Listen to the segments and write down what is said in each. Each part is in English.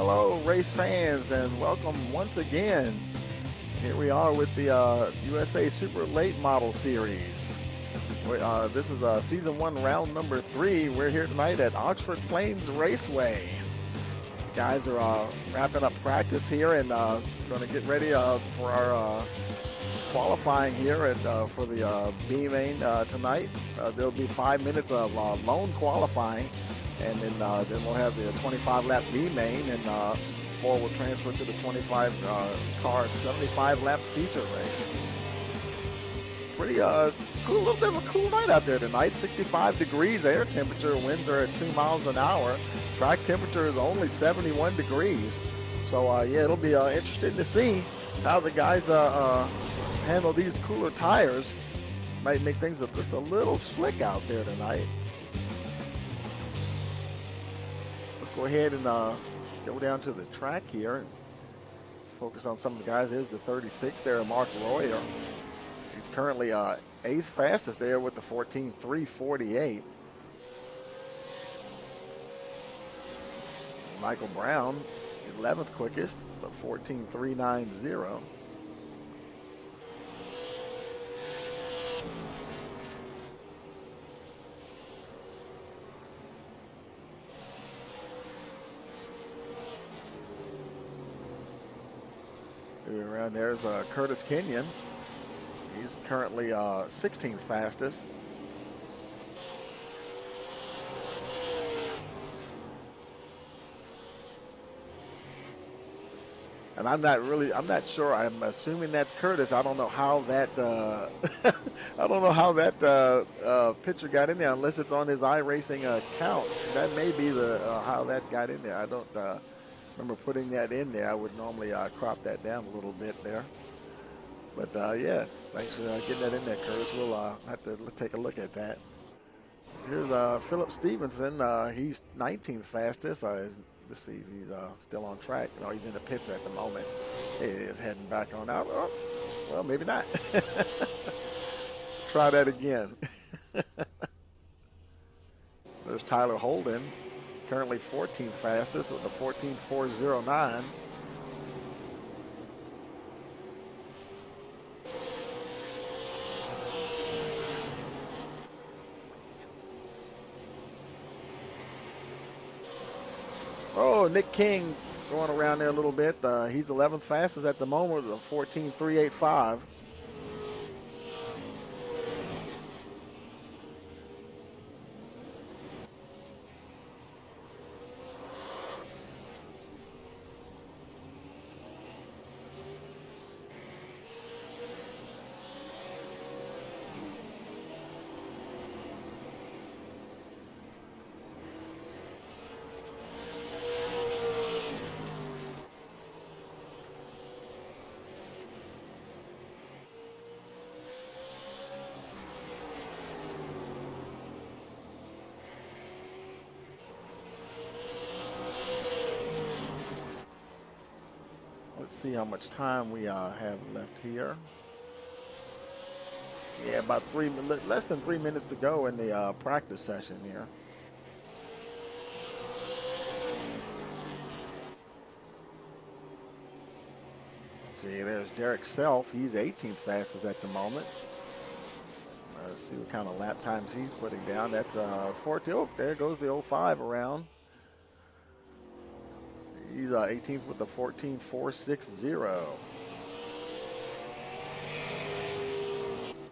Hello, race fans, and welcome once again. Here we are with the USA Super Late Model Series. This is Season 1, Round number 3. We're here tonight at Oxford Plains Raceway. The guys are wrapping up practice here and going to get ready for our qualifying here for the B main tonight. There'll be 5 minutes of lone qualifying. And then we'll have the 25-lap B main, and 4 will transfer to the 25 car 75-lap feature race. Pretty cool, a little bit of a cool night out there tonight. 65 degrees air temperature, winds are at 2 miles an hour. Track temperature is only 71 degrees. So yeah, it'll be interesting to see how the guys handle these cooler tires. Might make things just a little slick out there tonight. Go ahead and go down to the track here and focus on some of the guys. There's the 36 there, Mark Royer. He's currently 8th fastest there with the 14.348. Michael Brown, 11th quickest, the 14.390. Around there's Curtis Kenyon. He's currently 16th fastest. And I'm not sure. I'm assuming that's Curtis. I don't know how that picture got in there unless it's on his iRacing account. That may be the how that got in there. I don't remember putting that in there. I would normally crop that down a little bit there. But yeah, thanks for getting that in there, Curtis. We'll have to take a look at that. Here's Philip Stevenson. He's 19th fastest. Let's see, he's still on track. No, he's in the pits at the moment. He is heading back on out. Oh, well, maybe not. Try that again. There's Tyler Holden, currently 14th fastest with a 14.409. Oh, Nick King going around there a little bit. He's 11th fastest at the moment with a 14.385. Let's see how much time we have left here. Yeah, about less than 3 minutes to go in the practice session here. See, there's Derek Self. He's 18th fastest at the moment. Let's see what kind of lap times he's putting down. That's 40. Oh, there goes the 05 around. He's 18th with the 14.460.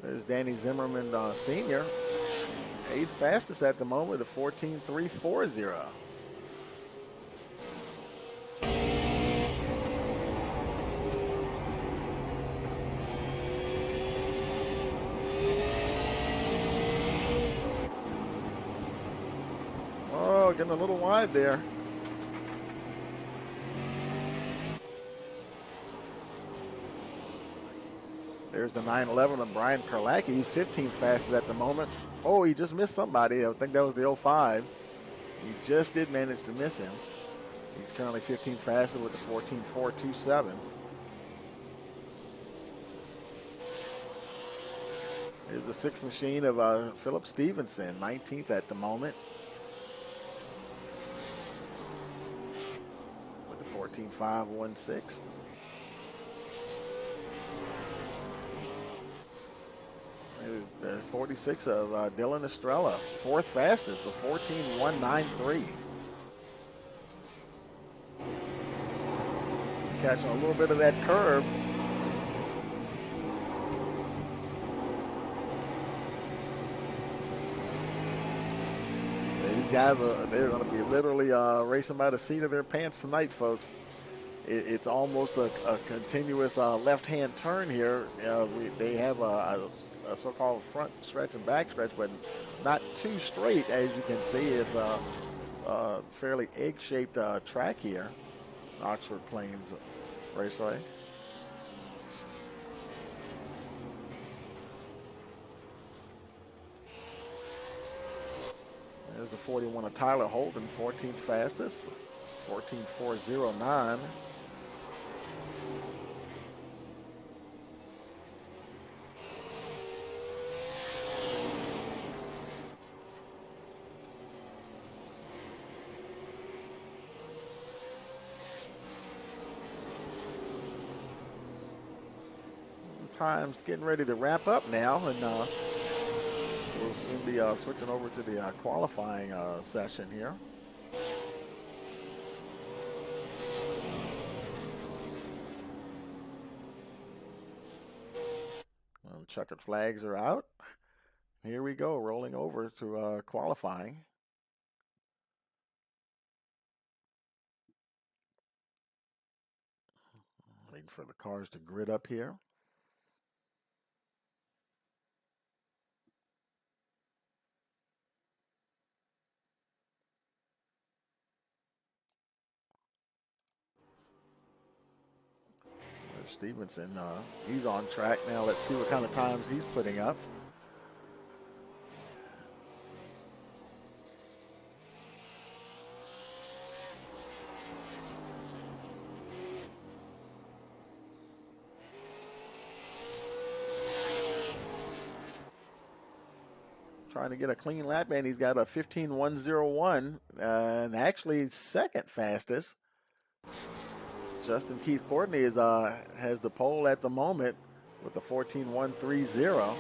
There's Danny Zimmerman Sr., 8th fastest at the moment, a 14.340. Oh, getting a little wide there. There's the 911 of Brian Karlacki, 15th fastest at the moment. Oh, he just missed somebody. I think that was the 05. He just did manage to miss him. He's currently 15th fastest with the 14.427. Here's the 6 machine of Philip Stevenson, 19th at the moment. 14.516. The 46 of Dylan Estrella, fourth fastest, the 14.193. Catching a little bit of that curve. These guys they're going to be literally racing by the seat of their pants tonight, folks. It's almost a continuous left-hand turn here. They have a so-called front stretch and back stretch, but not too straight, as you can see. It's a fairly egg-shaped track here, Oxford Plains Raceway. There's the 41 of Tyler Holden, 14th fastest, 14.409. Time's getting ready to wrap up now, and we'll soon be switching over to the qualifying session here. Checkered flags are out. Here we go, rolling over to qualifying. Waiting for the cars to grid up here. There's Stevenson, he's on track now. Let's see what kind of times he's putting up. Trying to get a clean lap, and he's got a 15.101, and actually second fastest. Justin Keith Courtney is has the pole at the moment with the 14.130.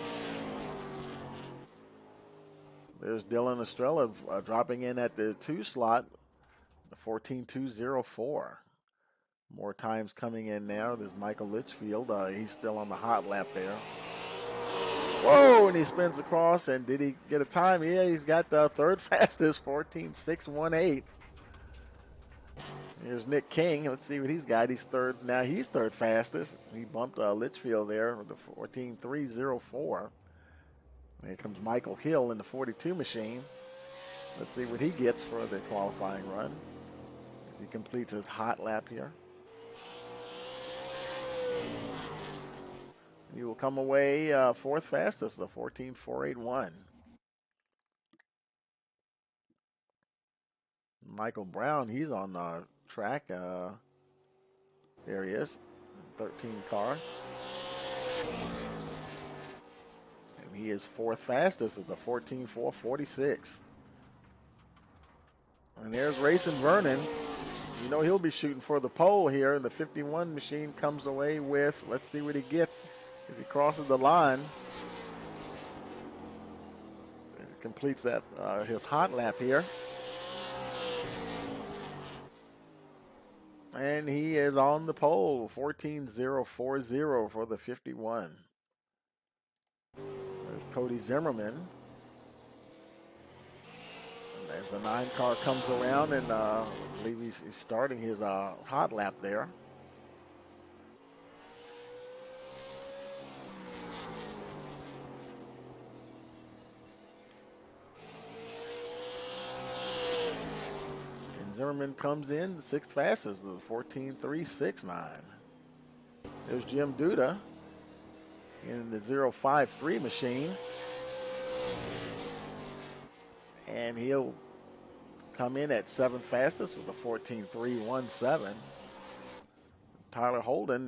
There's Dylan Estrella dropping in at the 2 slot, the 14.204. More times coming in now. There's Michael Litchfield. He's still on the hot lap there. Whoa, and he spins across, and did he get a time? Yeah, he's got the third fastest, 14.618. Here's Nick King. Let's see what he's got. He's third. Now he's third fastest. He bumped Litchfield there with the 14.304. Here comes Michael Hill in the 42 machine. Let's see what he gets for the qualifying run as he completes his hot lap here. He will come away fourth fastest, the 14.481. Michael Brown, he's on the track. There he is, 13 car. And he is fourth fastest at the 14.446. And there's Racing Vernon. You know he'll be shooting for the pole here, and the 51 machine comes away with, let's see what he gets as he crosses the line. As he completes that his hot lap here. And he is on the pole, 14.040 for the 51. There's Cody Zimmerman. And as the 9 car comes around, and I believe he's starting his hot lap there. Zimmerman comes in, 6th fastest, the 14.369. There's Jim Duda in the 0.53 machine. And he'll come in at 7th fastest with a 14.317. Tyler Holden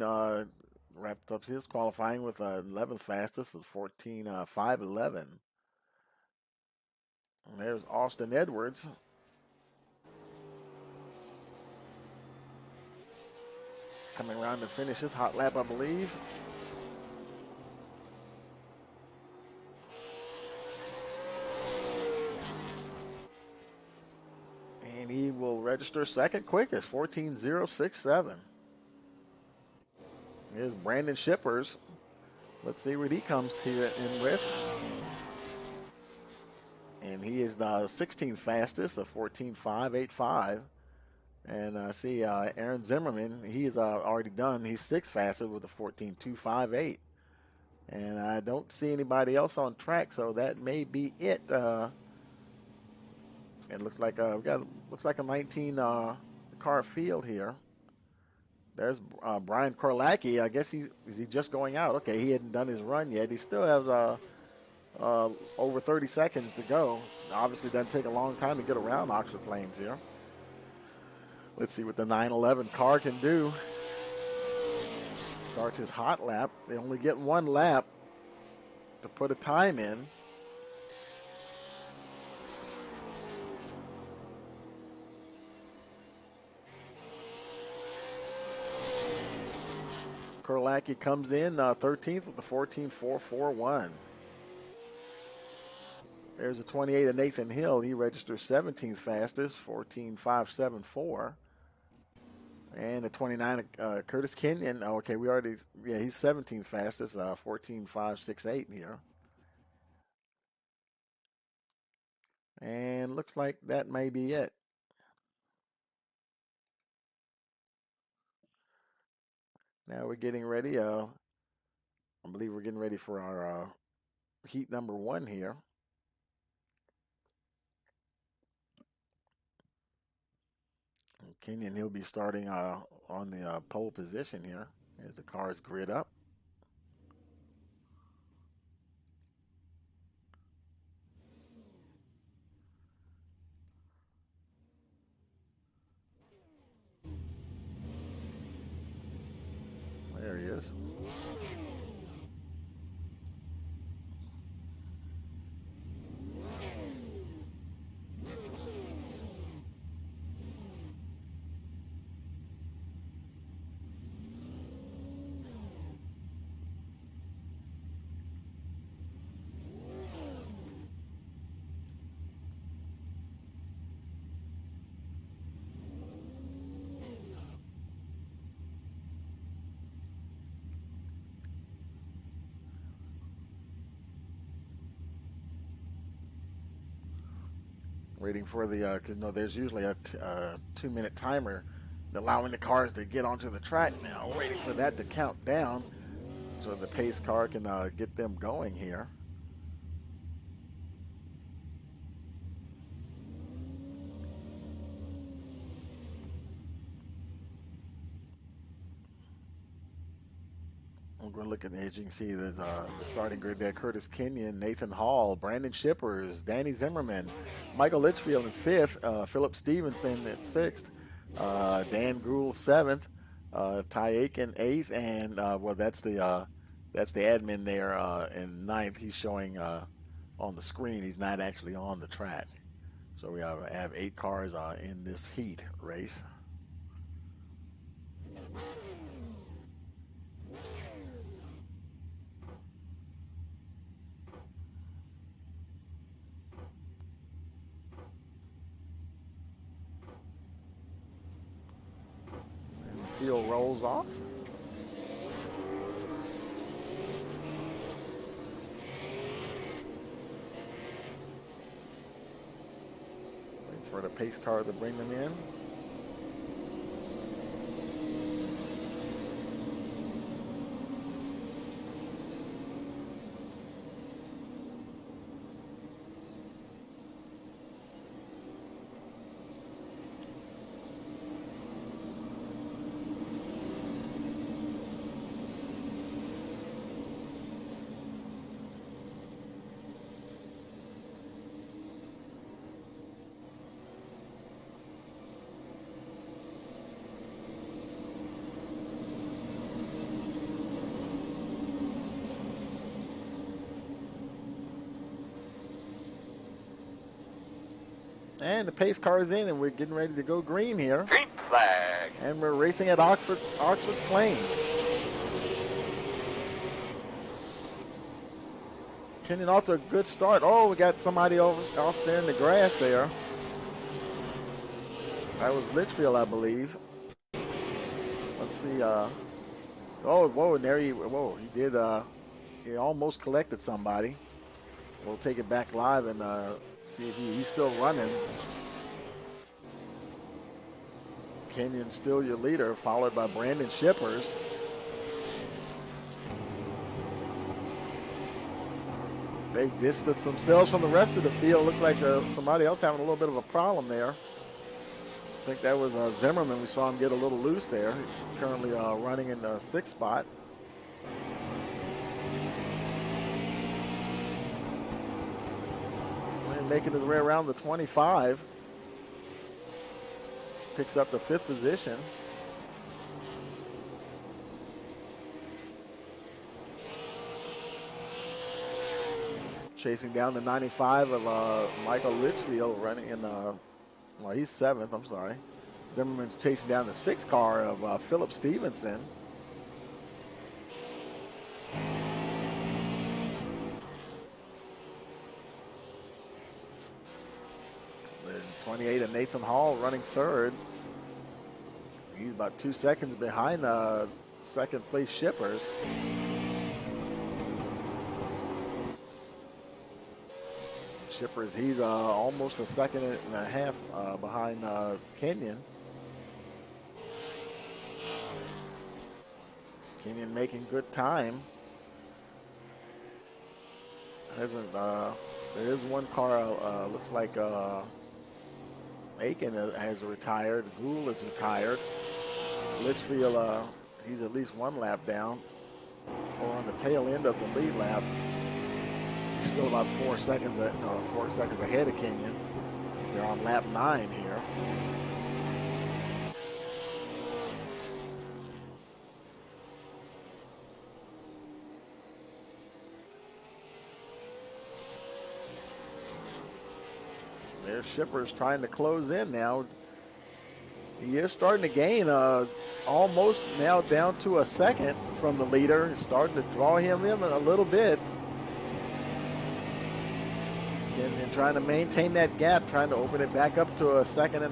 wrapped up his qualifying with 11th fastest at 14.511. And there's Austin Edwards. coming around to finish his hot lap, I believe. And he will register second quickest, 14.067. Here's Brandon Shippers. Let's see what he comes here in with. And he is the 16th fastest, a 14.585. And I see Aaron Zimmerman, he is already done. He's 6th fastest with a 14.258. And I don't see anybody else on track, so that may be it. It looks like looks like a 19 car field here. There's Brian Korlacki. I guess is he just going out? Okay, he hadn't done his run yet. He still has over 30 seconds to go. Obviously, doesn't take a long time to get around Oxford Plains here. Let's see what the 911 car can do. Starts his hot lap. They only get one lap to put a time in. Korlacki comes in 13th with the 14.441. There's a 28 of Nathan Hill. He registers 17th fastest, 14.574. And the 29 of Curtis Kenyon. Oh, okay, he's 17th fastest, 14.568 here. And looks like that may be it. Now we're getting ready. I believe we're getting ready for our heat number 1 here. Kenyon, he'll be starting on the pole position here as the cars grid up. There he is. Waiting for the, because there's usually a 2-minute timer allowing the cars to get onto the track now. Waiting for that to count down so the pace car can get them going here. We're going to look at, as you can see, there's the starting grid there. Curtis Kenyon, Nathan Hall, Brandon Shippers, Danny Zimmerman, Michael Litchfield in 5th, Philip Stevenson at 6th, Dan Gould 7th, Ty Aiken 8th, and that's the admin there in 9th. He's showing on the screen. He's not actually on the track. So we have 8 cars in this heat race. Field rolls off. Waiting for the pace car to bring them in. And the pace car is in, and we're getting ready to go green here. Green. flag. And we're racing at Oxford Plains. Kenyon off to a good start. Oh, we got somebody off there in the grass there. That was Litchfield, I believe. Let's see. Oh, whoa, and there he did. He almost collected somebody. We'll take it back live and see if he's still running. Kenyon still your leader, followed by Brandon Shippers. They've distanced themselves from the rest of the field. Looks like somebody else having a little bit of a problem there. I think that was Zimmerman. We saw him get a little loose there. Currently running in the 6th spot. And making his way around the 25. Picks up the 5th position. Chasing down the 95 of Michael Litchfield running in, well, he's 7th, I'm sorry. Zimmerman's chasing down the 6th car of Philip Stevenson. Then 28 of Nathan Hall running 3rd. He's about 2 seconds behind 2nd place Shippers. Shippers, he's almost a 1.5 seconds behind Kenyon. Kenyon making good time. Hasn't there is one car looks like Aiken has retired. Gould is retired. Litchfield, he's at least 1 lap down, or on the tail end of the lead lap. He's still about 4 seconds, 4 seconds ahead of Kenyon. They're on lap 9 here. There's Shippers trying to close in now. He is starting to gain almost now down to 1 second from the leader. Starting to draw him in a little bit. And trying to maintain that gap, trying to open it back up to 1.5 seconds.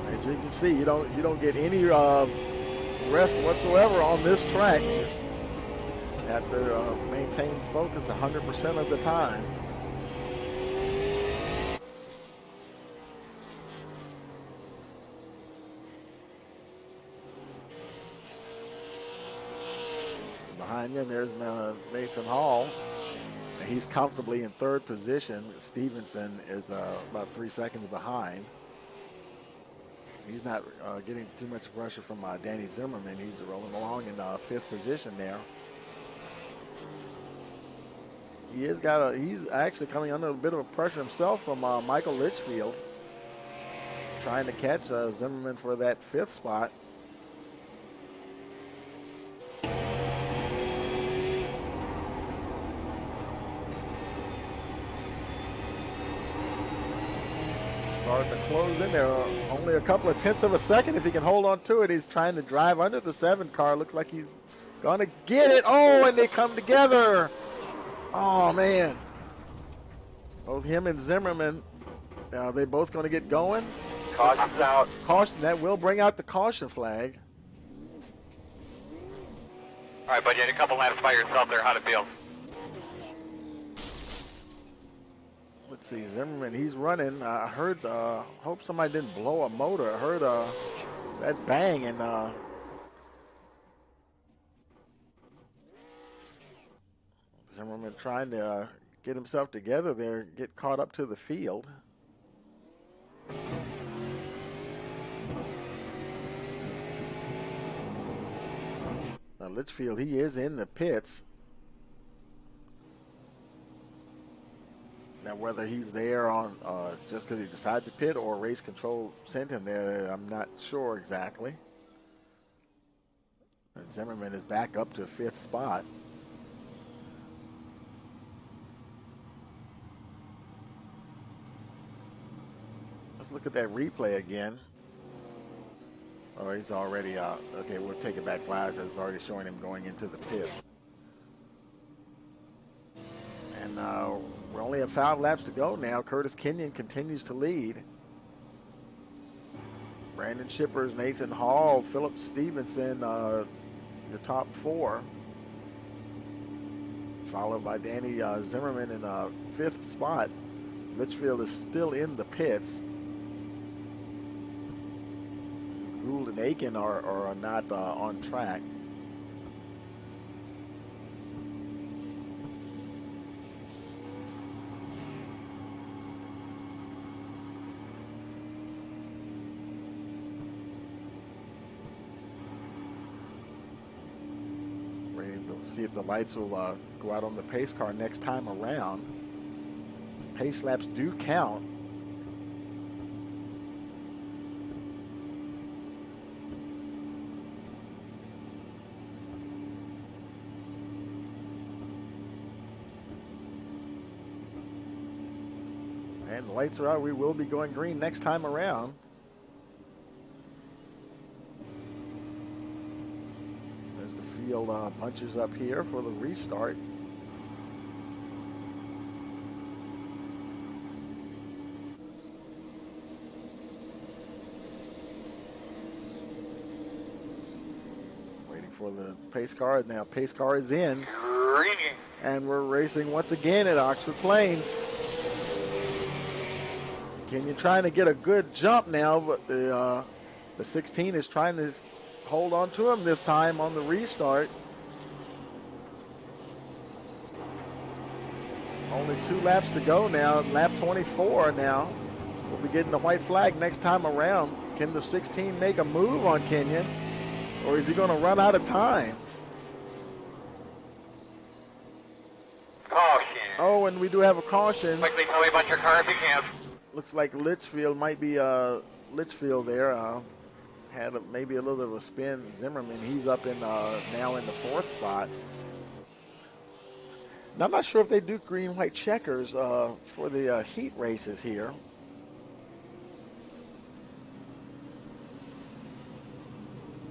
As you can see, you don't get any rest whatsoever on this track. You have to maintain focus 100% of the time. Behind him, there's Nathan Hall. He's comfortably in 3rd position. Stevenson is about 3 seconds behind. He's not getting too much pressure from Danny Zimmerman. He's rolling along in 5th position there. He's actually coming under a bit of a pressure himself from Michael Litchfield, trying to catch Zimmerman for that 5th spot. Starting to close in there. Only a couple of tenths of a second if he can hold on to it. He's trying to drive under the 7 car. Looks like he's going to get it. Oh, and they come together. Oh, man. Both him and Zimmerman, they both going to get going. Caution's out. Caution, that will bring out the caution flag. All right, bud, you had a couple laps by yourself there. How'd it feel? Let's see, Zimmerman, he's running. I heard, hope somebody didn't blow a motor. I heard that bang, and Zimmerman trying to get himself together there, get caught up to the field. Now Litchfield, he is in the pits. Now, whether he's there on just because he decided to pit or race control sent him there, I'm not sure exactly. And Zimmerman is back up to 5th spot. Let's look at that replay again. Oh, he's already out. Okay, we'll take it back live because it's already showing him going into the pits. And we only have 5 laps to go now. Curtis Kenyon continues to lead. Brandon Shippers, Nathan Hall, Philip Stevenson, your top 4. Followed by Danny Zimmerman in 5th spot. Litchfield is still in the pits. Gould and Aiken are not on track. See if the lights will go out on the pace car next time around. Pace laps do count. And the lights are out. We will be going green next time around. Field bunches up here for the restart. Waiting for the pace car. Now pace car is in. And we're racing once again at Oxford Plains. Kenyon trying to get a good jump now, but the 16 is trying to hold on to him this time on the restart. Only 2 laps to go now. Lap 24 now. We'll be getting the white flag next time around. Can the 16 make a move on Kenyon? Or is he going to run out of time? Caution. Oh, and we do have a caution. Quickly tell me about your car if you can. Looks like Litchfield might be Litchfield there. Had maybe a little bit of a spin. Zimmerman, he's up in now in the 4th spot. Now, I'm not sure if they do green-white checkers for the heat races here.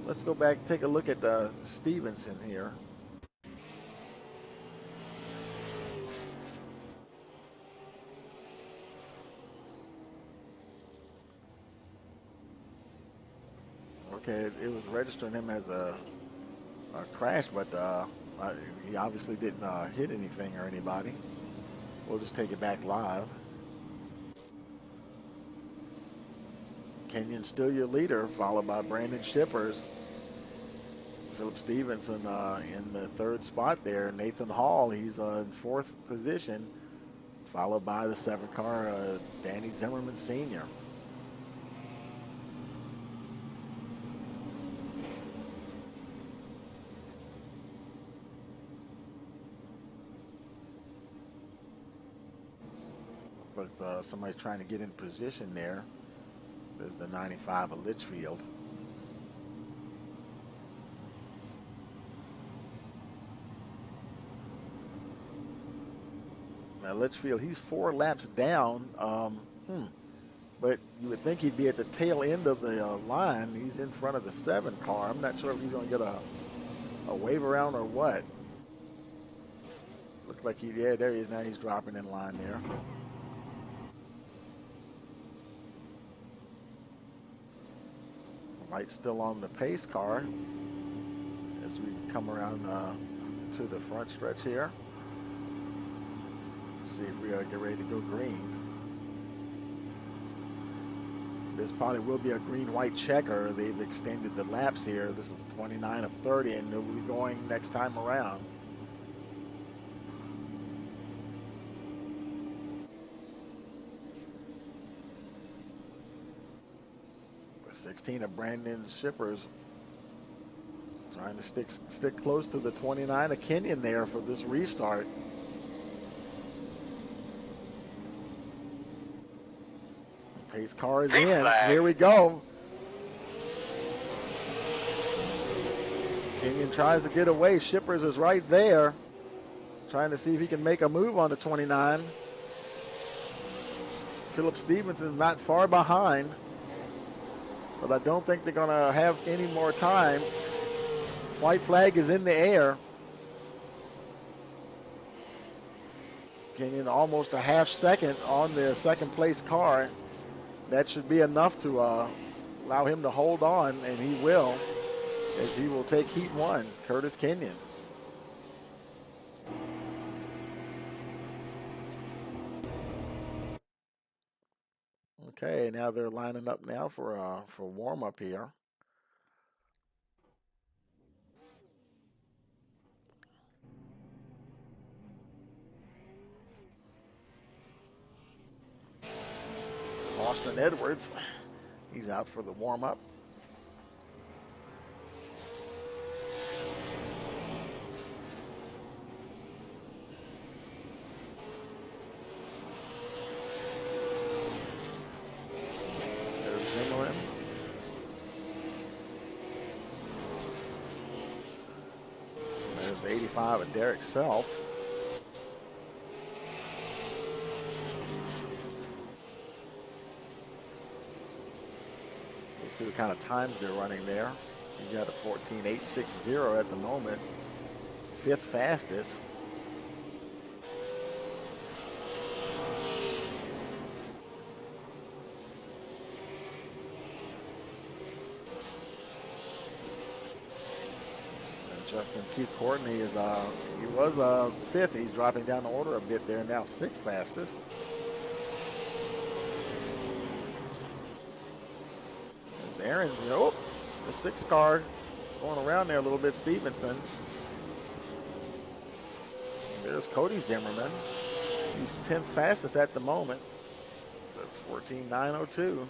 Let's go back, take a look at Stevenson here. Okay, it was registering him as a crash, but he obviously didn't hit anything or anybody. We'll just take it back live. Kenyon still your leader, followed by Brandon Shippers. Philip Stevenson in the 3rd spot there. Nathan Hall, he's in 4th position, followed by the 7 car, Danny Zimmerman Sr. 'cause somebody's trying to get in position there. There's the 95 of Litchfield. Now Litchfield, he's 4 laps down, but you would think he'd be at the tail end of the line. He's in front of the 7 car. I'm not sure if he's going to get a wave around or what. Looks like yeah, there he is now. He's dropping in line there. Light still on the pace car as we come around to the front stretch here. See if we get ready to go green. This probably will be a green-white checker. They've extended the laps here. This is 29 of 30, and they'll be going next time around. The 16 of Brandon Shippers trying to stick close to the 29 of Kenyon there for this restart. Pace car is in. Here we go. Kenyon tries to get away. Shippers is right there, trying to see if he can make a move on the 29. Philip Stevenson not far behind, but I don't think they're going to have any more time. White flag is in the air. Kenyon almost a half second on the second place car. That should be enough to allow him to hold on, and he will, as he will take heat one, Curtis Kenyon. Okay, now they're lining up now for warm up here. Austin Edwards, he's out for the warm up. There's Zimmerman. There's the 85 of Derek Self. We'll see what kind of times they're running there. He's got a 14.860 at the moment. Fifth fastest. Justin Keith Courtney is he was fifth. He's dropping down the order a bit there, now sixth fastest. There's Aaron's, oh, the sixth car going around there a little bit. Stevenson. There's Cody Zimmerman. He's 10th fastest at the moment. 14.902.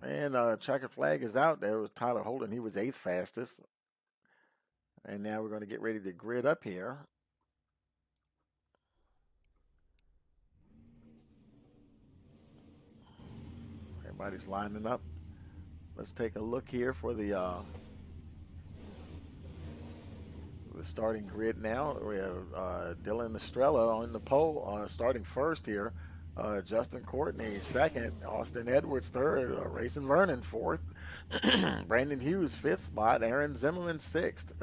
And checkered flag is out. There was Tyler Holden. He was 8th fastest. And now we're going to get ready to grid up here. Everybody's lining up. Let's take a look here for the starting grid now. We have Dylan Estrella on the pole, starting first here. Justin Courtney second, Austin Edwards third, Racing Vernon fourth, Brandon Hughes fifth spot, Aaron Zimmerman sixth,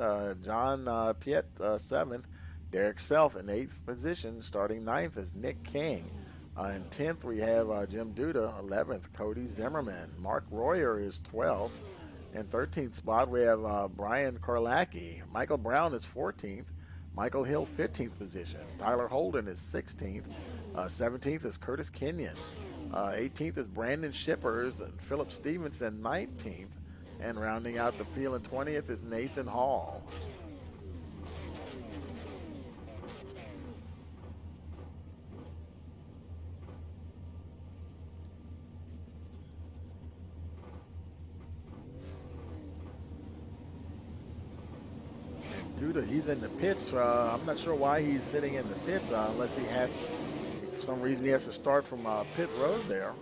John Piet seventh, Derek Self in eighth position. Starting ninth is Nick King. In 10th we have Jim Duda, 11th Cody Zimmerman, Mark Royer is 12th. In 13th spot we have Brian Korlacki. Michael Brown is 14th. Michael Hill 15th position. Tyler Holden is 16th. 17th is Curtis Kenyon. 18th is Brandon Shippers and Philip Stevenson 19th. And rounding out the field in 20th is Nathan Hall. Duda, he's in the pits. I'm not sure why he's sitting in the pits unless he has, for some reason, he has to start from pit road there.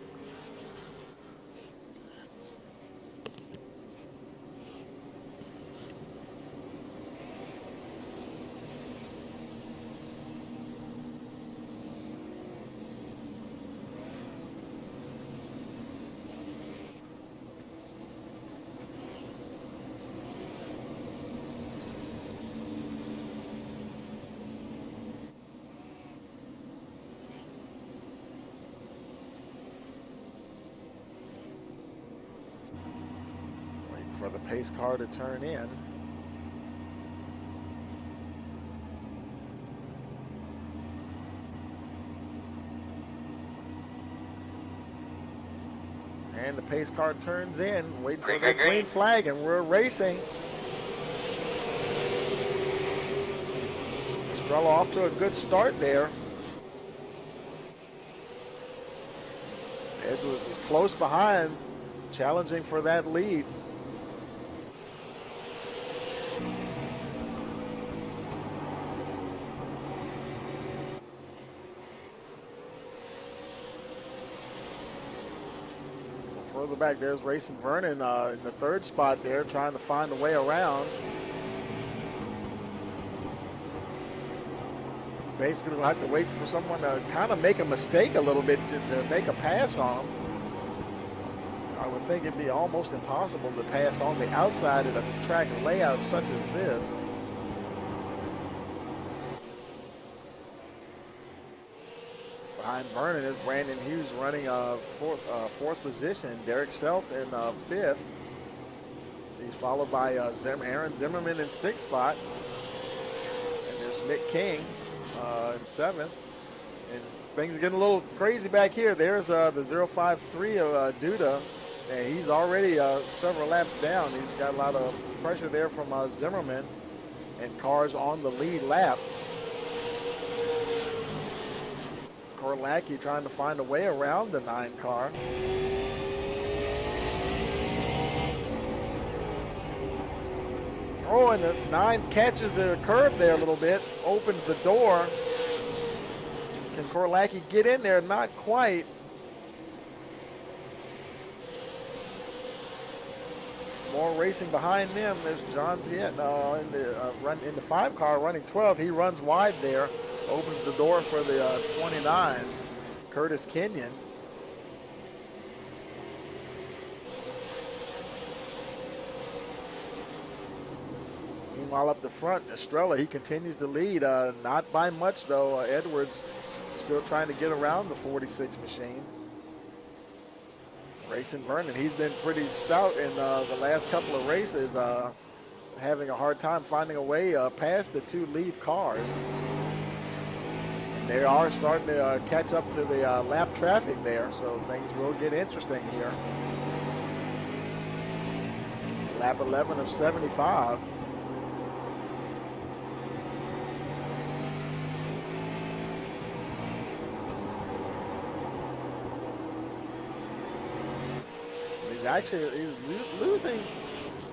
For the pace car to turn in. And the pace car turns in, waiting Green, for the green, green green. flag, and we're racing. Estrella off to a good start there. Edwards is close behind, challenging for that lead. Further back, there's Racing Vernon in the third spot there, trying to find a way around. Basically, we'll have to wait for someone to kind of make a mistake a little bit to make a pass on him. I would think it'd be almost impossible to pass on the outside of a track layout such as this. Behind Vernon is Brandon Hughes running fourth position. Derek Self in fifth. He's followed by Aaron Zimmerman in sixth spot. And there's Mick King in seventh. And things are getting a little crazy back here. There's the 053 of Duda. And he's already several laps down. He's got a lot of pressure there from Zimmerman. And cars on the lead lap. Korlacki trying to find a way around the 9 car. Oh, and the 9 catches the curb there a little bit, opens the door. Can Korlacki get in there? Not quite. More racing behind them. There's John Piet in the 5 car running 12th. He runs wide there. Opens the door for the 29, Curtis Kenyon. Meanwhile, up the front, Estrella, he continues to lead. Not by much, though. Edwards still trying to get around the 46 machine. Racing Vernon, he's been pretty stout in the last couple of races, having a hard time finding a way past the 2 lead cars. They are starting to catch up to the lap traffic there, so things will get interesting here. Lap 11 of 75. He's losing.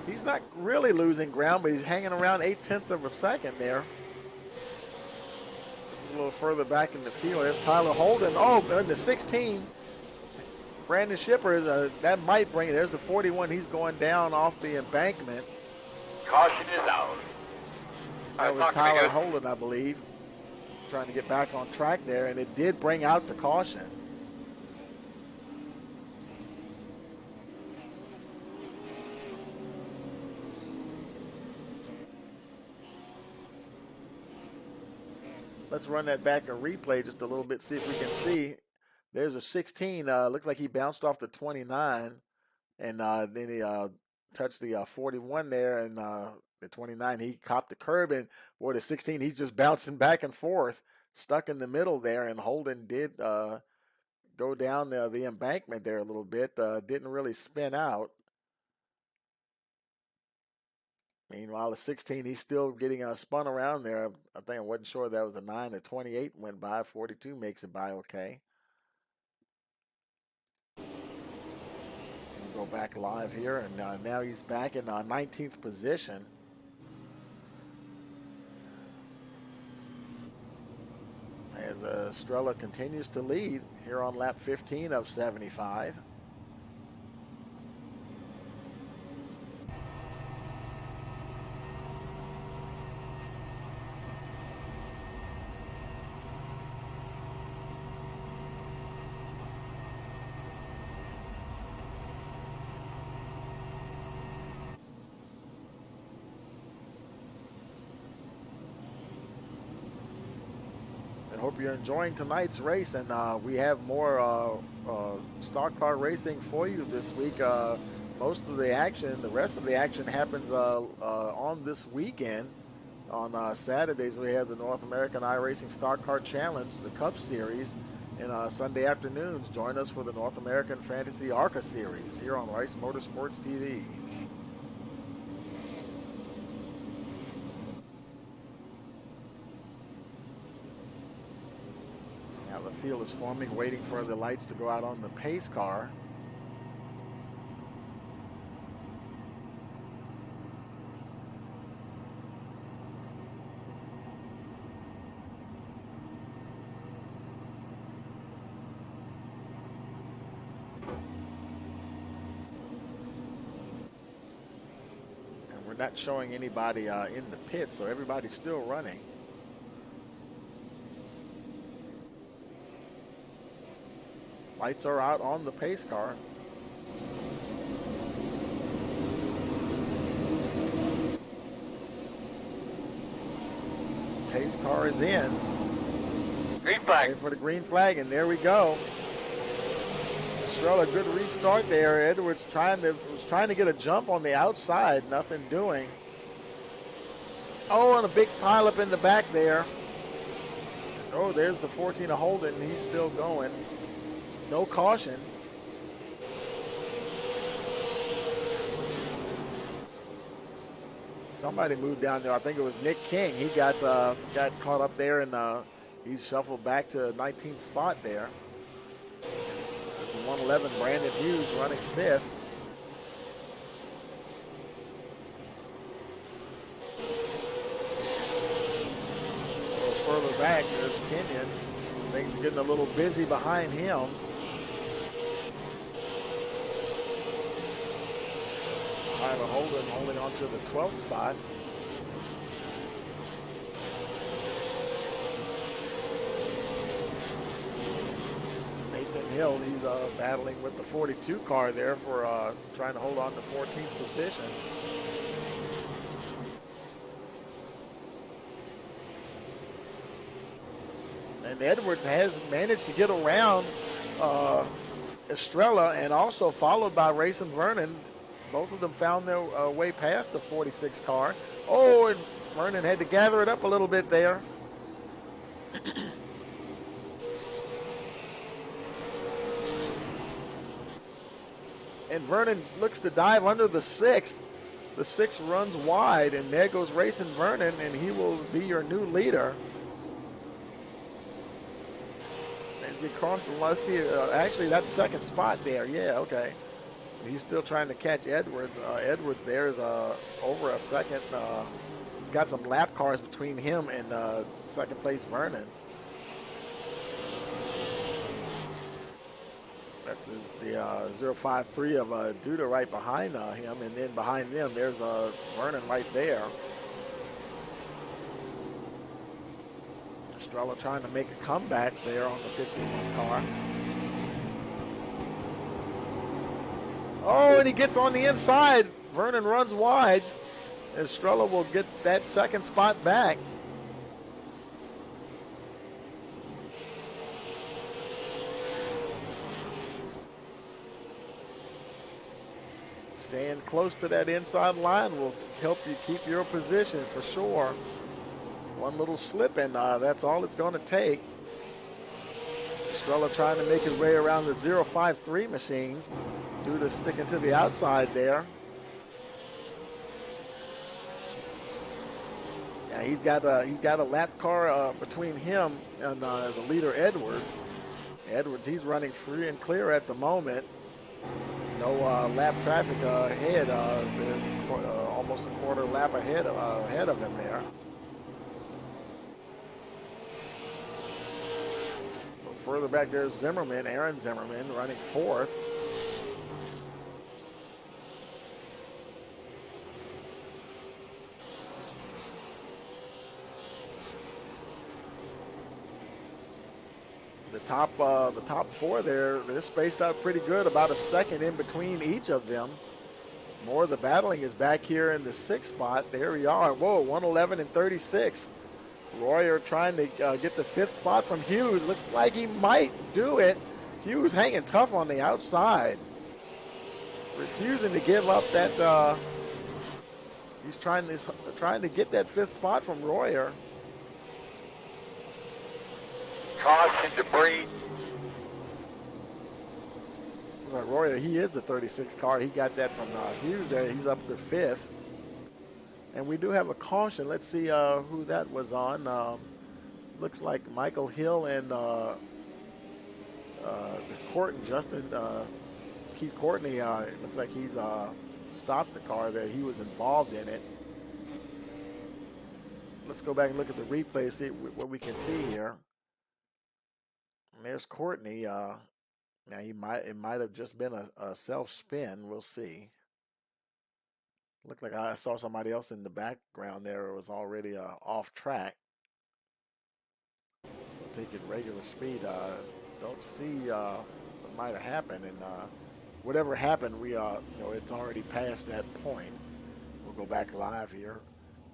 He's not really losing ground, but he's hanging around 0.8 of a second there. A little further back in the field. There's Tyler Holden. Oh, in the 16. Brandon Shipper, that might bring it. There's the 41. He's going down off the embankment. Caution is out. That was Tyler Holden, I believe. Trying to get back on track there, and it did bring out the caution. Let's run that back and replay just a little bit, see if we can see. There's a 16. Looks like he bounced off the 29, and then he touched the 41 there, and the 29, he copped the curb, and boy, the 16, he's just bouncing back and forth, stuck in the middle there, and Holden did go down the embankment there a little bit, didn't really spin out. Meanwhile, the 16, he's still getting spun around there. I think I wasn't sure that was a 9. The 28 went by. 42 makes it by okay. We'll go back live here, and now he's back in 19th position. As Estrella continues to lead here on lap 15 of 75. Hope you're enjoying tonight's race, and we have more stock car racing for you this week. Most of the action, the rest of the action happens on this weekend. On Saturdays, we have the North American iRacing Stock Car Challenge, the Cup Series, And Sunday afternoons, join us for the North American Fantasy ARCA Series here on Rice Motorsports TV. Now the field is forming, waiting for the lights to go out on the pace car. We're not showing anybody in the pit, so everybody's still running. Lights are out on the pace car. Pace car is in. Green flag. Wait for the green flag, and there we go. Estrella, good restart there. Edwards was trying to get a jump on the outside, nothing doing. Oh, and a big pileup in the back there. Oh, there's the 14 of Holden. He's still going. No caution. Somebody moved down there. I think it was Nick King. He got caught up there, and he's shuffled back to 19th spot there. 111, Brandon Hughes running 5th. A little further back, there's Kenyon. Things are getting a little busy behind him. Tyler Holden holding on to the 12th spot. Hill, he's battling with the 42 car there for trying to hold on to 14th position. And Edwards has managed to get around Estrella, and also followed by Racing Vernon. Both of them found their way past the 46 car. Oh, and Vernon had to gather it up a little bit there. And Vernon looks to dive under the 6. The 6 runs wide, and there goes Racing Vernon, and he will be your new leader. And he crossed the, let's see, actually that's second spot there. Yeah, okay. He's still trying to catch Edwards. Edwards there is over a second. He's got some lap cars between him and second place Vernon. That's the 053 of Duda right behind him, and then behind them there's Vernon right there. Estrella trying to make a comeback there on the 51 car. Oh, and he gets on the inside. Vernon runs wide. Estrella will get that second spot back. Staying close to that inside line will help you keep your position for sure. One little slip, and that's all it's going to take. Estrella trying to make his way around the 053 machine. Duda sticking to the outside there. Yeah, he's got a lap car between him and the leader Edwards. Edwards, he's running free and clear at the moment. No lap traffic ahead. There's almost a quarter lap ahead of him there. Further back there's Zimmerman, Aaron Zimmerman, running 4th. The top 4 there, they're spaced out pretty good, about a second in between each of them. More of the battling is back here in the 6th spot. There we are. Whoa, 111 and 36. Royer trying to get the 5th spot from Hughes. Looks like he might do it. Hughes hanging tough on the outside. Refusing to give up that. He's trying to get that 5th spot from Royer. Caution, debris. Royer, he is the 36 car. He got that from Hughes there. He's up to 5th. And we do have a caution. Let's see who that was on. Looks like Michael Hill and Justin Keith Courtney. It looks like he's stopped the car there. He was involved in it. Let's go back and look at the replay, see what we can see here. And there's Courtney. Now it might have just been a self spin. We'll see. Looked like I saw somebody else in the background there. It was already off track. We'll take it regular speed. Don't see what might have happened, and whatever happened, we it's already past that point. We'll go back live here.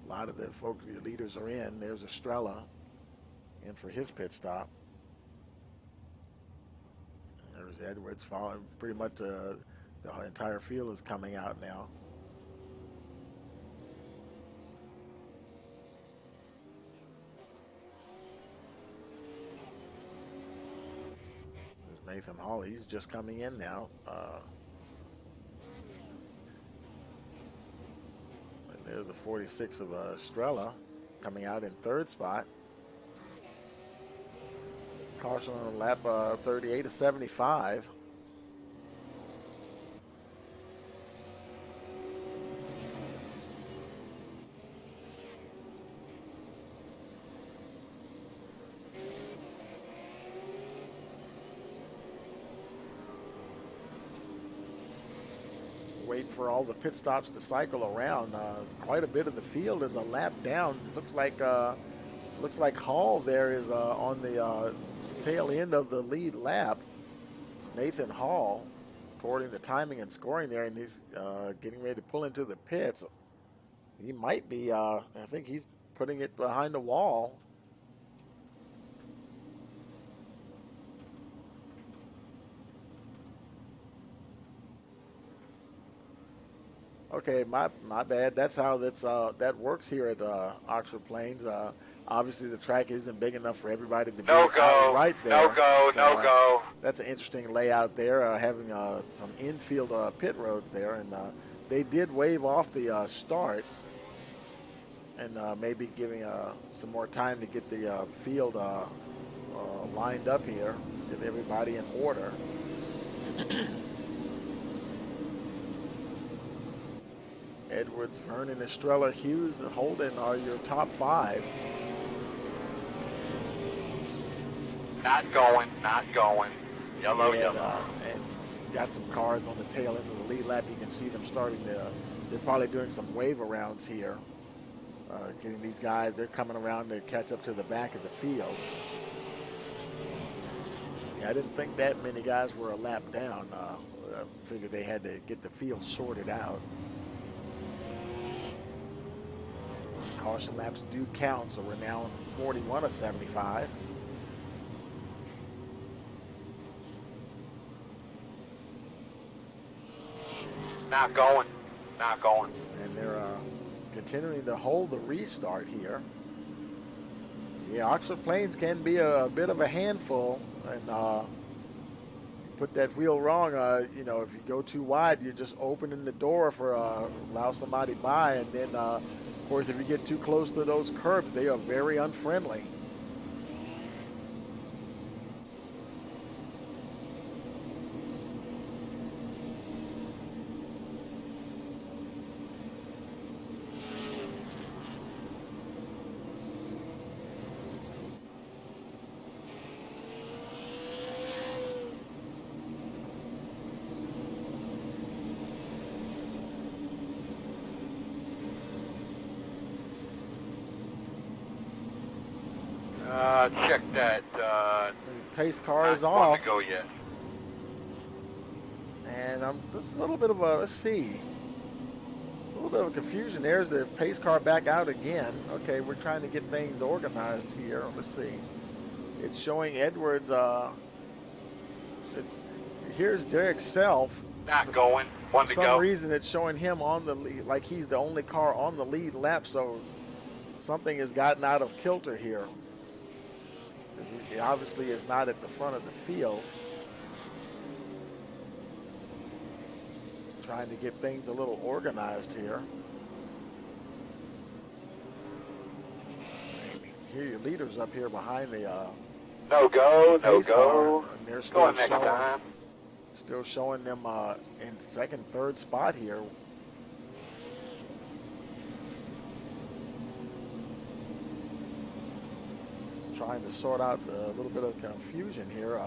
A lot of the folks, the leaders are in. There's Estrella in for his pit stop. There's Edwards following. Pretty much the entire field is coming out now. There's Nathan Hall. He's just coming in now. And there's the 46 of Estrella coming out in 3rd spot. Caution on lap 38 of 75. Wait for all the pit stops to cycle around. Quite a bit of the field is a lap down. Looks like Hall there is on the tail end of the lead lap. Nathan Hall, according to timing and scoring there, and he's getting ready to pull into the pits. He might be, I think he's putting it behind the wall. Okay, my bad. That's how that works here at Oxford Plains. Obviously, the track isn't big enough for everybody to be out right there. No go. That's an interesting layout there, having some infield pit roads there, and they did wave off the start, and maybe giving some more time to get the field lined up here, get everybody in order. Edwards, Vernon, Estrella, Hughes, and Holden are your top 5. Not going. Yellow. And got some cars on the tail end of the lead lap. You can see them starting they're probably doing some wave arounds here. Getting these guys, they're coming around to catch up to the back of the field. Yeah, I didn't think that many guys were a lap down. I figured they had to get the field sorted out. Caution laps do count, so we're now in 41 of 75. Not going. And they're continuing to hold the restart here. Yeah, Oxford Plains can be a bit of a handful, and put that wheel wrong. If you go too wide, you're just opening the door for allow somebody by, and then of course, if you get too close to those curbs, they are very unfriendly. Check that. The pace car is off. To go yet. And just a little bit of a, let's see, a little bit of a confusion. There's the pace car back out again. Okay, we're trying to get things organized here. Let's see. It's showing Edwards. Here's Derek Self. Not going. One to For go. some reason, it's showing him on the lead, like he's the only car on the lead lap. So something has gotten out of kilter here. He obviously is not at the front of the field. trying to get things a little organized here. Hear your leaders up here behind the No go, no pace car, go. and they're Going next time. still showing them in second, third spot here. Trying to sort out a little bit of confusion here.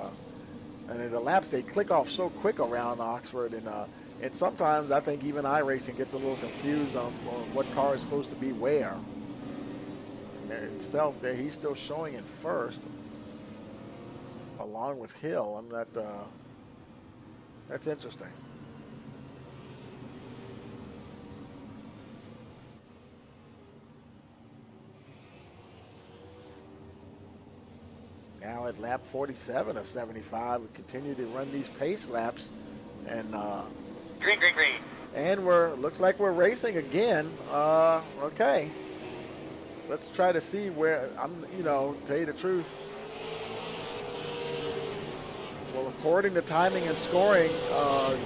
And then the laps, they click off so quick around Oxford, and sometimes I think even iRacing gets a little confused on what car is supposed to be where. And Self there, he's still showing in first, along with Hill. That's interesting. Now at lap 47 of 75, we continue to run these pace laps, and Green, green, green. and looks like we're racing again. Okay, let's try to see where tell you the truth. Well, according to timing and scoring,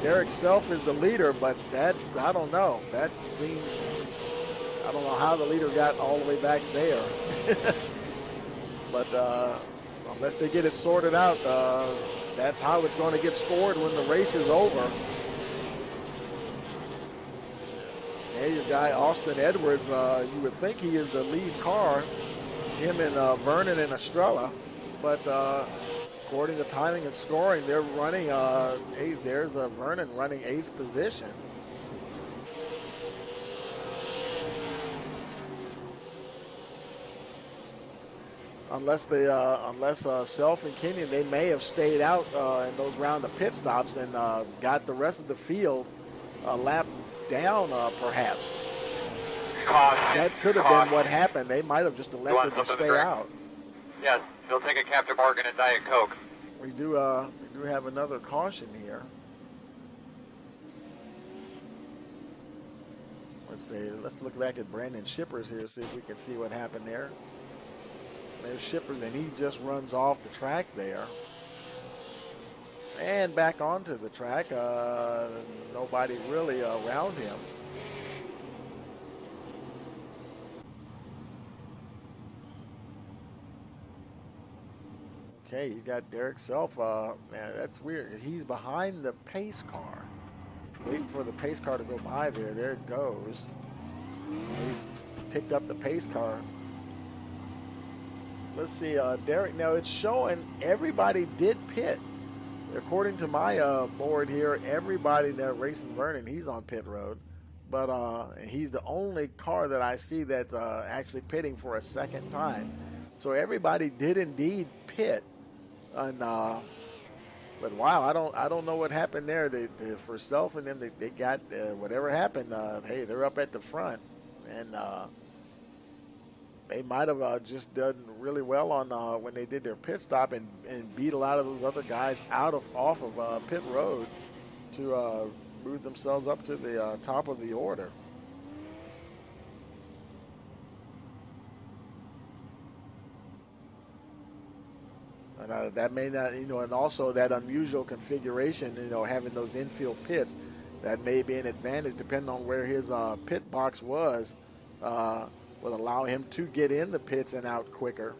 Derek Self is the leader, but that I don't know. That seems, I don't know how the leader got all the way back there. But unless they get it sorted out, that's how it's going to get scored when the race is over. There your guy, Austin Edwards, you would think he is the lead car, him and Vernon and Estrella, but according to timing and scoring, they're running there's Vernon running 8th position. Unless Self and Kenyon, they may have stayed out in those round of pit stops and got the rest of the field a lap down, perhaps. Caution. That could have been what happened. They might have just elected to stay out. Yes, they'll take a Captain Morgan and Diet Coke. We do have another caution here. Let's look back at Brandon Shippers here, see if we can see what happened there. There's Shippers, and he just runs off the track there. And back onto the track. Nobody really around him. Okay, you got Derek Self. Man, that's weird. He's behind the pace car. Waiting for the pace car to go by there. There it goes. He's picked up the pace car. Let's see, Derek. Now it's showing everybody did pit. According to my board here, everybody that racing Vernon, he's on pit road. But he's the only car that I see that's actually pitting for a second time. So everybody did indeed pit. And but wow, I don't know what happened there. For Self and them, they got whatever happened. Hey, they're up at the front, and they might have just done really well on when they did their pit stop and beat a lot of those other guys off of pit road to move themselves up to the top of the order. And that may not, and also that unusual configuration, having those infield pits, that may be an advantage depending on where his pit box was, would allow him to get in the pits and out quicker.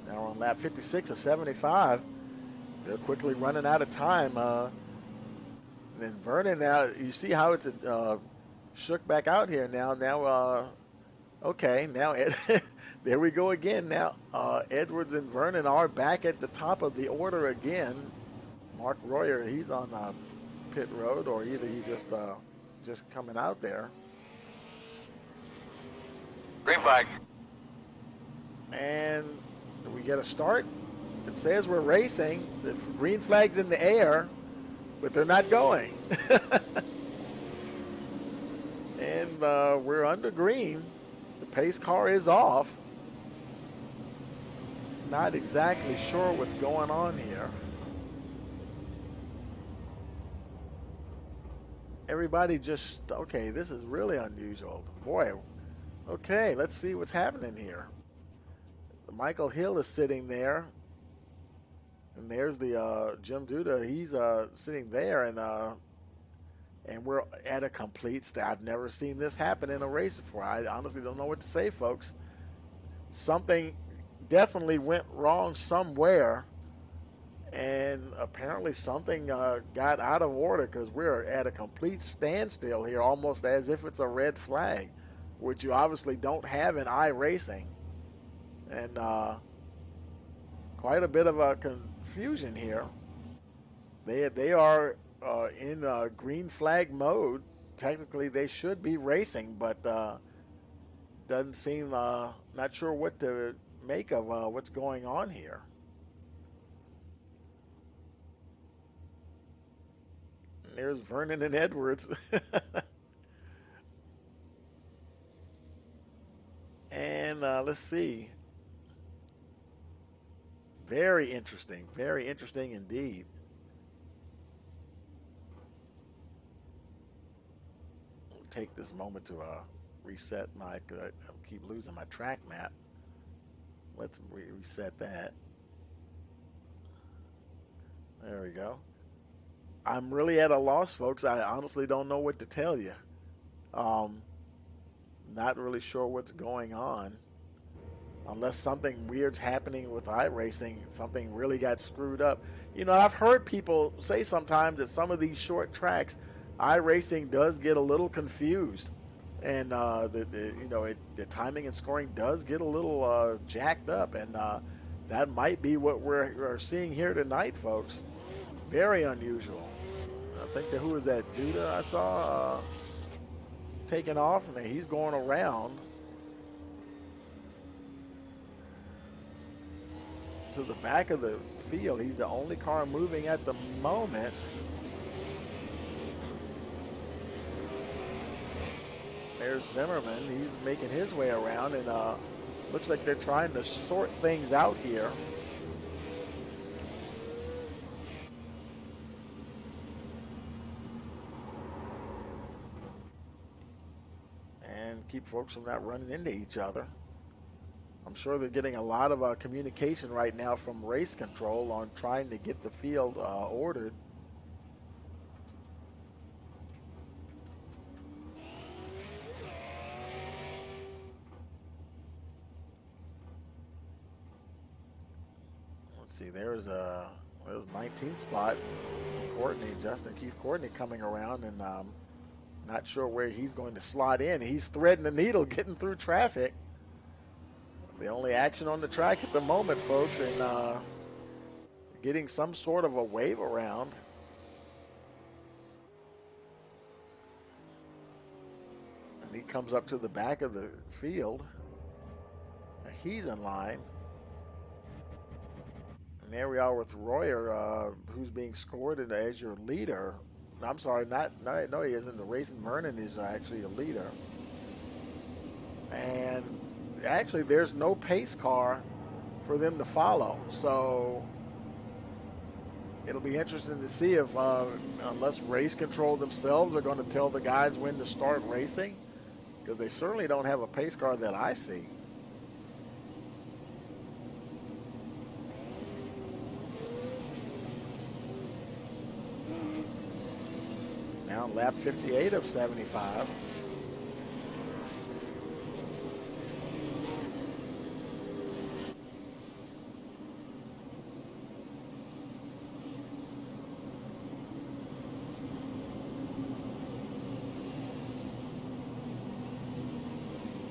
Now on lap 56 of 75, they're quickly running out of time. And Vernon, now you see how it's shook back out here now. Okay, now there we go again. Now Edwards and Vernon are back at the top of the order again. Mark Royer, he's on pit road, or either he's just coming out there. Green flag. And we get a start. It says we're racing. The green flag's in the air, but they're not going. And we're under green. The pace car is off. Not exactly sure what's going on here. Everybody just, okay, this is really unusual. Boy, okay, let's see what's happening here. Michael Hill is sitting there, and there's the Jim Duda. He's sitting there, and we're at a complete stat. I've never seen this happen in a race before. I honestly don't know what to say, folks. Something definitely went wrong somewhere, and apparently something got out of order because we're at a complete standstill here, almost as if it's a red flag, which you obviously don't have in iRacing, and quite a bit of a confusion here. They are in green flag mode. Technically, they should be racing, but doesn't seem not sure what to make of what's going on here. There's Vernon and Edwards. And let's see. Very interesting. Very interesting indeed. I'll take this moment to reset my. I keep losing my track map. Let's reset that. There we go. I'm really at a loss, folks. I honestly don't know what to tell you. Um, Not really sure what's going on. Unless something weird's happening with iRacing, something really got screwed up. You know, I've heard people say sometimes that some of these short tracks, iRacing does get a little confused, and the timing and scoring does get a little jacked up, and that might be what we're seeing here tonight, folks. Very unusual. I think who was that Duda I saw taking off, and he's going around to the back of the field. He's the only car moving at the moment. There's Zimmerman. He's making his way around, and looks like they're trying to sort things out here. And keep folks from not running into each other. I'm sure they're getting a lot of communication right now from race control on trying to get the field ordered. Let's see, there's 19th spot. Justin Keith Courtney coming around, and not sure where he's going to slot in. He's threading the needle, getting through traffic. The only action on the track at the moment, folks, and getting some sort of a wave around. And he comes up to the back of the field. He's in line. And there we are with Royer, who's being scored as your leader. I'm sorry, no, he isn't. The Racing Vernon is actually a leader. And actually, there's no pace car for them to follow. So it'll be interesting to see if, unless race control themselves are going to tell the guys when to start racing, because they certainly don't have a pace car that I see. Now lap 58 of 75.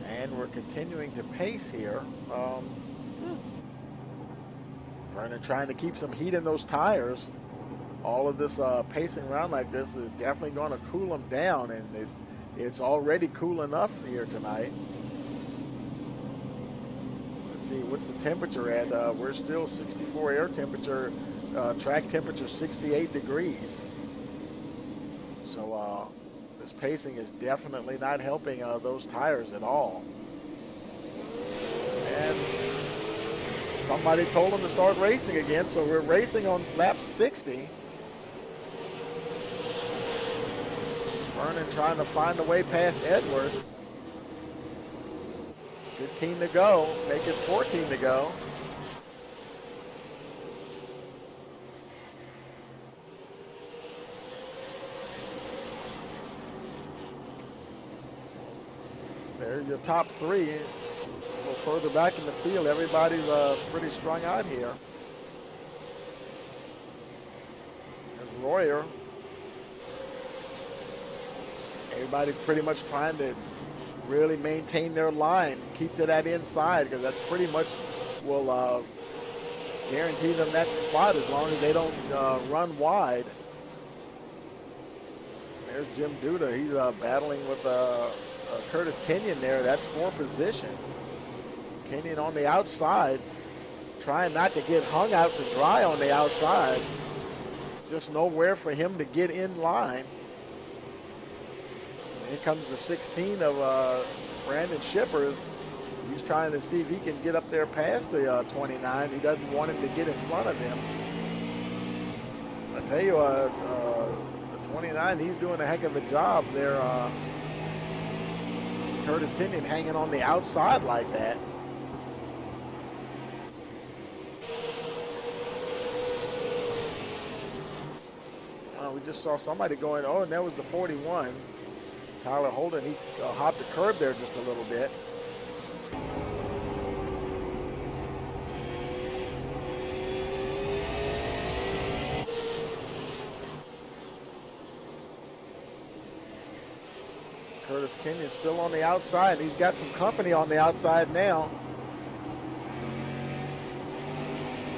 And we're continuing to pace here. Vernon trying to keep some heat in those tires. All of this pacing around like this is definitely going to cool them down, and it's already cool enough here tonight. Let's see, what's the temperature at? We're still 64 air temperature, track temperature 68 degrees. So this pacing is definitely not helping those tires at all. And somebody told him to start racing again, so we're racing on lap 60. Vernon trying to find a way past Edwards. 15 to go, make it 14 to go. There's your top three. A little further back in the field, everybody's pretty strung out here. There's Royer. Everybody's pretty much trying to really maintain their line, keep to that inside, because that pretty much will guarantee them that spot as long as they don't run wide. There's Jim Duda. He's battling with Curtis Kenyon there. That's for position. Kenyon on the outside, trying not to get hung out to dry on the outside. Just nowhere for him to get in line. Here comes the 16 of Brandon Shippers. He's trying to see if he can get up there past the 29. He doesn't want him to get in front of him. I tell you, the 29, he's doing a heck of a job there. Curtis Kenyon hanging on the outside like that. We just saw somebody going, oh, and that was the 41. Tyler Holden, he hopped the curb there just a little bit. Curtis Kenyon still on the outside. He's got some company on the outside now.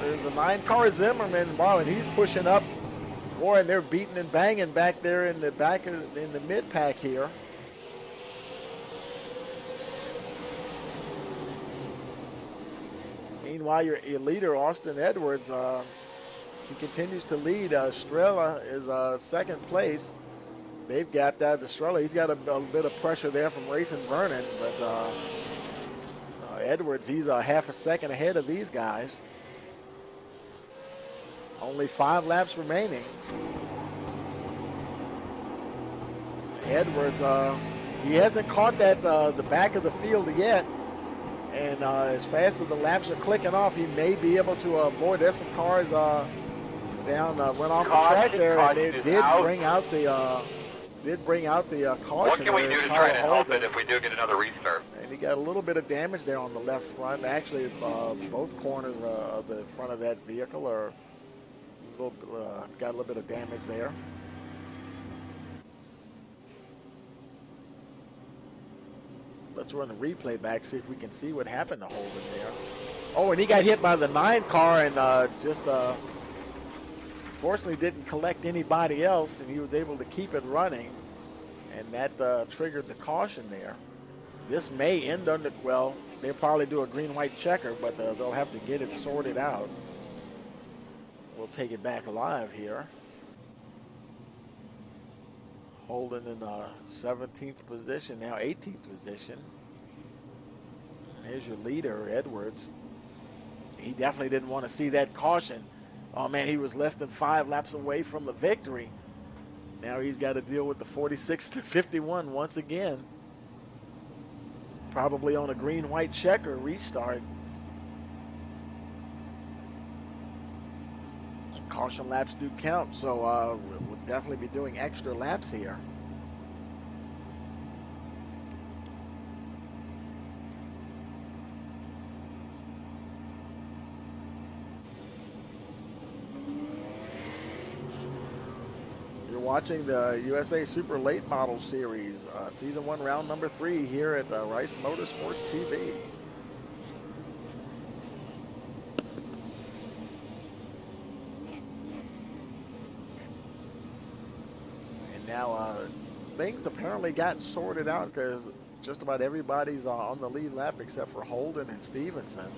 There's the 9-car Zimmerman. Wow, and he's pushing up. Boy, and they're beating and banging back there in the back of, in the mid pack here. Meanwhile, your leader Austin Edwards, he continues to lead. Estrella is second place. They've got Estrella. He's got a bit of pressure there from racing Vernon, but Edwards, he's half a second ahead of these guys. Only 5 laps remaining. Edwards, he hasn't caught that the back of the field yet, and as fast as the laps are clicking off, he may be able to avoid. There's some cars down went off the track there, and they did bring out the caution. What can we do to try to help it if we do get another restart? And he got a little bit of damage there on the left front. Actually, both corners of the front of that vehicle are. Got a little bit of damage there. Let's run the replay back, see if we can see what happened to Holden there. Oh, and he got hit by the 9 car and just fortunately didn't collect anybody else, and he was able to keep it running, and that triggered the caution there. This may end under, well, they'll probably do a green-white checker, but they'll have to get it sorted out. We'll take it back alive here. Holden in 17th position, now 18th position. Here's your leader, Edwards. He definitely didn't want to see that caution. Oh man, he was less than 5 laps away from the victory. Now he's got to deal with the 46 to 51 once again. Probably on a green-white checker restart. Caution laps do count, so we'll definitely be doing extra laps here. You're watching the USA Super Late Model Series, Season 1, Round number 3 here at Rice Motorsports TV. Now, things apparently got sorted out because just about everybody's on the lead lap except for Holden and Stevenson.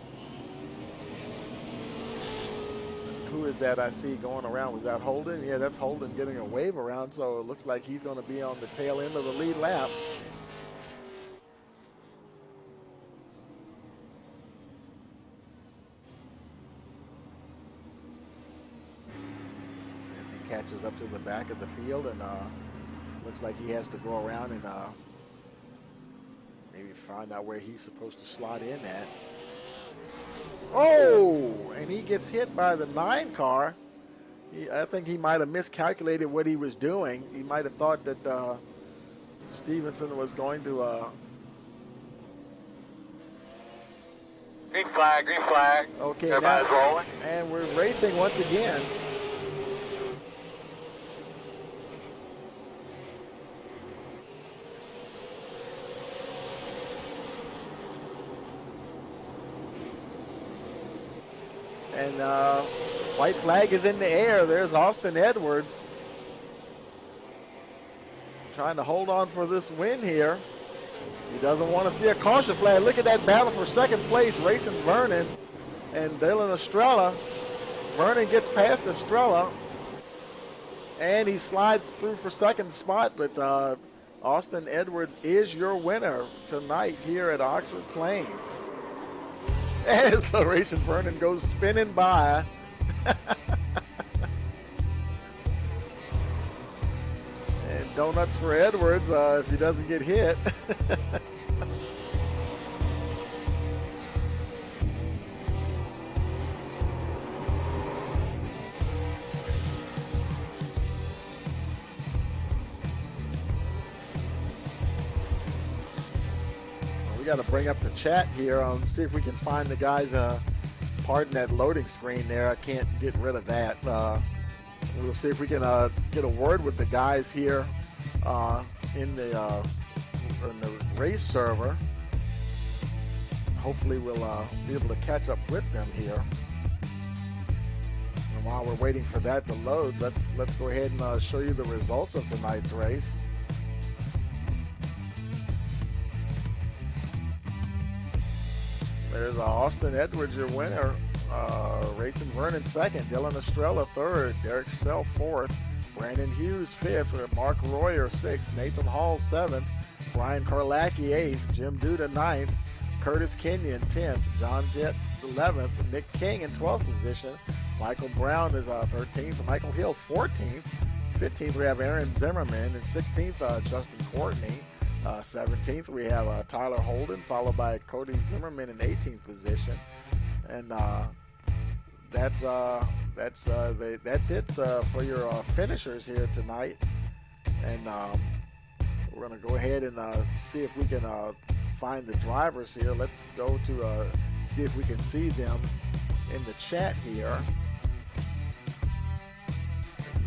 Who is that I see going around? Was that Holden? Yeah, that's Holden getting a wave around, so it looks like he's going to be on the tail end of the lead lap. catches up to the back of the field, and looks like he has to go around and maybe find out where he's supposed to slot in at. Oh, and he gets hit by the 9 car. I think he might have miscalculated what he was doing. He might have thought that Stevenson was going to... Green flag, green flag. Okay, everybody's rolling. And we're racing once again. And white flag is in the air. There's Austin Edwards trying to hold on for this win here. He doesn't want to see a caution flag. Look at that battle for second place, racing Vernon and Dylan Estrella. Vernon gets past Estrella, and he slides through for second spot, but Austin Edwards is your winner tonight here at Oxford Plains. And so Racing Vernon goes spinning by. And donuts for Edwards if he doesn't get hit. We got to bring up the chat here. See if we can find the guys. Pardon that loading screen there. I can't get rid of that. We'll see if we can get a word with the guys here in the race server. Hopefully we'll be able to catch up with them here. And while we're waiting for that to load, let's go ahead and show you the results of tonight's race. There's Austin Edwards, your winner. Racing Vernon second. Dylan Estrella third. Derek Sell fourth. Brandon Hughes fifth. Mark Royer sixth. Nathan Hall seventh. Brian Karlacki eighth. Jim Duda ninth. Curtis Kenyon 10th. John Jett 11th. Nick King in 12th position. Michael Brown is 13th. Michael Hill 14th. 15th we have Aaron Zimmerman. And 16th Justin Courtney. 17th we have Tyler Holden, followed by Cody Zimmerman in 18th position, and that's it for your finishers here tonight. And we're going to go ahead and see if we can find the drivers here. Let's go to see if we can see them in the chat here.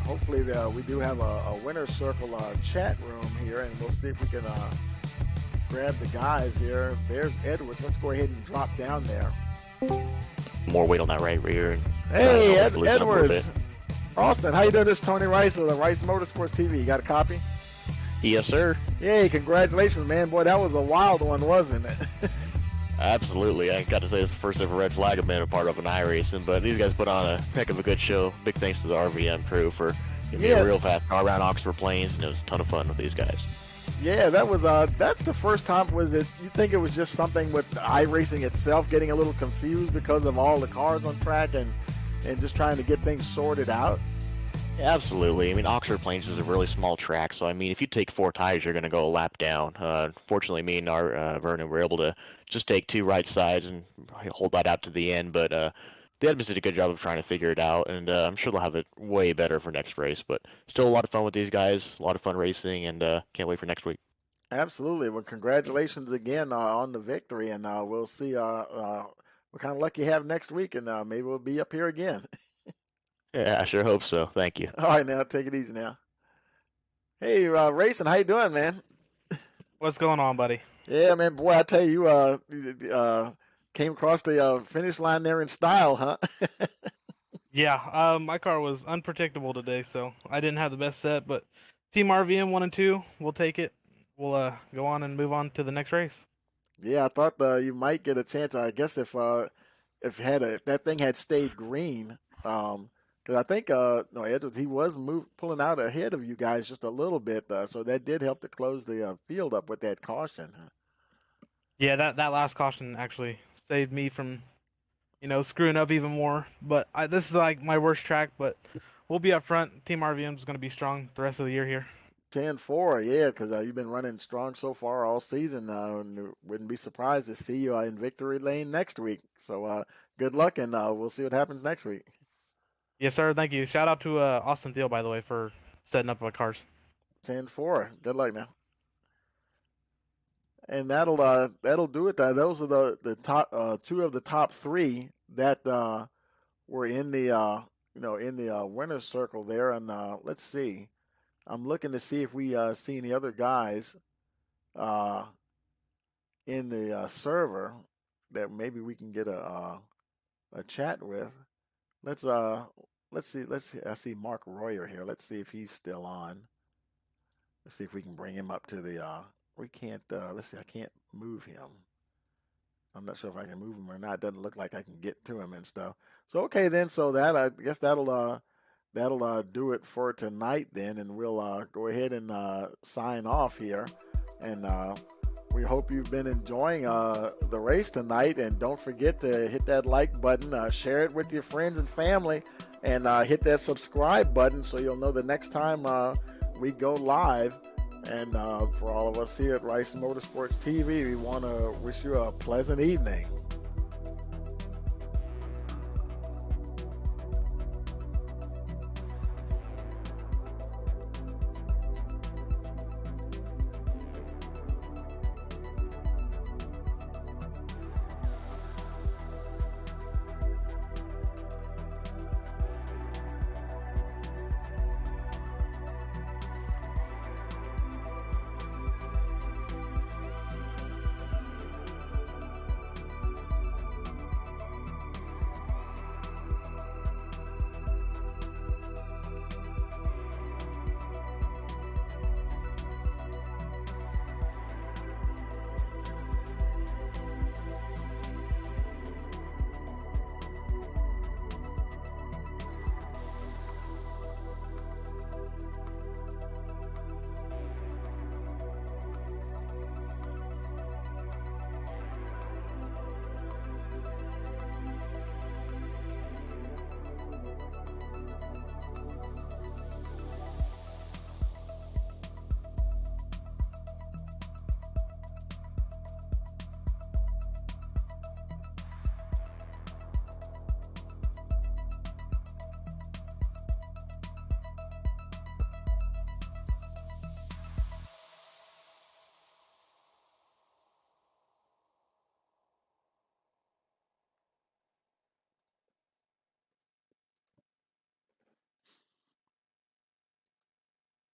Hopefully we do have a winner's circle chat room here, and we'll see if we can grab the guys here. There's Edwards. Let's go ahead and drop down there. More weight on that right rear. Hey, Edwards. Austin, how you doing? This is Tony Rice with Rice Motorsports TV. You got a copy? Yes, sir. Yay, congratulations, man. Boy, that was a wild one, wasn't it? Absolutely. I got to say, it's the first ever red flag I've been a part of in iRacing, but these guys put on a heck of a good show. Big thanks to the RVM crew for giving me a real fast car around Oxford Plains, and it was a ton of fun with these guys. Yeah, that was that's the first time. Was it? You think it was just something with iRacing itself getting a little confused because of all the cars on track and just trying to get things sorted out? Yeah, absolutely. I mean, Oxford Plains is a really small track, so I mean, if you take 4 tires, you're going to go a lap down. Fortunately, me and our Vernon were able to just take 2 right sides and hold that out to the end, but the admins did a good job of trying to figure it out, and I'm sure they'll have it way better for next race, but still a lot of fun with these guys, a lot of fun racing, and can't wait for next week. Absolutely. Well, congratulations again on the victory, and we'll see what kind of luck you have next week, and maybe we'll be up here again. Yeah, I sure hope so. Thank you. All right, now take it easy now. Hey, Racing, how you doing, man? What's going on, buddy? Yeah, man, boy, I tell you, you came across the finish line there in style, huh? Yeah, my car was unpredictable today, so I didn't have the best set, but Team RVM 1 and 2, we'll take it. We'll go on and move on to the next race. Yeah, I thought you might get a chance. I guess if that thing had stayed green, because I think Edwards, he was pulling out ahead of you guys just a little bit, so that did help to close the field up with that caution. Yeah, that last caution actually saved me from, screwing up even more. But this is like my worst track, but we'll be up front. Team RVM is going to be strong the rest of the year here. 10-4, yeah, because you've been running strong so far all season. And wouldn't be surprised to see you in victory lane next week. So good luck, and we'll see what happens next week. Yes, sir. Thank you. Shout out to Austin Thiel, by the way, for setting up our cars. 10-4. Good luck now. And that'll do it. Those are the top two of the top three that were in the winner's circle there. And let's see. I'm looking to see if we see any other guys uh, in the server that maybe we can get a chat with. Let's see. Let's see. I see Mark Royer here. Let's see if he's still on. Let's see if we can bring him up to the. We can't. Let's see. I can't move him. I'm not sure if I can move him or not. It doesn't look like I can get to him and stuff. So okay then. So that I guess that'll do it for tonight then, and we'll go ahead and sign off here. And we hope you've been enjoying the race tonight. And don't forget to hit that like button, share it with your friends and family, and hit that subscribe button so you'll know the next time we go live. And for all of us here at Rice Motorsports TV, we want to wish you a pleasant evening.